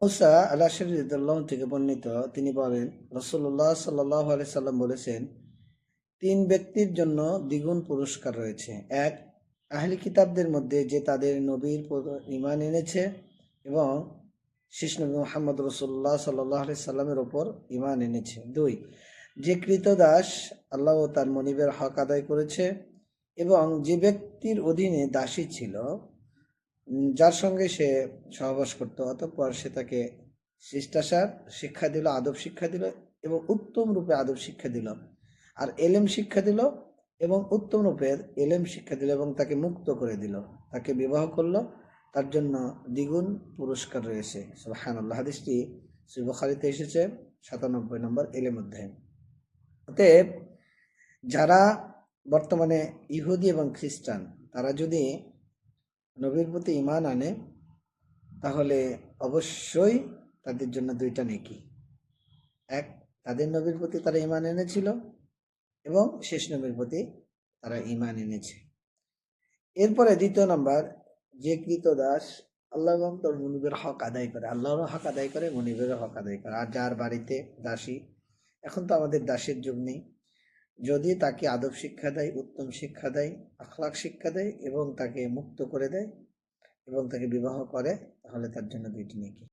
মুসা আল আশআরী রাদিয়াল্লাহু থেকে বর্ণিত, তিনি বলেন, রাসূলুল্লাহ সাল্লাল্লাহু আলাইহি সাল্লাম বলেছেন, তিন ব্যক্তির জন্য দ্বিগুণ পুরস্কার রয়েছে। এক, আহলি কিতাবদের মধ্যে যে তাদের নবীর ঈমান এনেছে এবং শেষ নবী মুহাম্মদ রাসূলুল্লাহ সাল্লাল্লাহু আলাইহি সাল্লামের ওপর ঈমান এনেছে। দুই, যে কৃতদাস আল্লাহ ও তার মনিবের হক আদায় করেছে এবং যে ব্যক্তির অধীনে দাসী ছিল, যার সঙ্গে সে সহবাস করত, অতঃপর সে তাকে শিষ্টাচার শিক্ষা দিল, আদব শিক্ষা দিল এবং উত্তম রূপে আদব শিক্ষা দিল, আর এলেম শিক্ষা দিল এবং উত্তম রূপের এলেম শিক্ষা দিল এবং তাকে মুক্ত করে দিল, তাকে বিবাহ করলো, তার জন্য দ্বিগুণ পুরস্কার রয়েছে। সুবহানাল্লাহ। হাদিসটি সহিহ বুখারীতে এসেছে 97 নম্বর এলেম অধ্যায়ে। অতএব যারা বর্তমানে ইহুদি এবং খ্রিস্টান, তারা যদি নবীর প্রতি ঈমান আনে, তাহলে অবশ্যই তাদের জন্য দুইটা নেকি। এক, তাদের নবীর প্রতি তারা ঈমান এনেছিল এবং শেষ নবীর প্রতি তারা ঈমান এনেছে। এরপরে দ্বিতীয় নাম্বার, যে কৃতদাস আল্লাহ এবং তার মনিবের হক আদায় করে, আল্লাহরও হক আদায় করে, মনিবেরও হক আদায় করে। আর যার বাড়িতে দাসী, এখন তো আমাদের দাসের যুগ নেই, যদি তাকে আদব শিক্ষা দেয়, উত্তম শিক্ষা দেয়, আখলাক শিক্ষা দেয় এবং তাকে মুক্ত করে দেয় এবং তাকে বিবাহ করে, তাহলে তার জন্য দুইটি নেকি।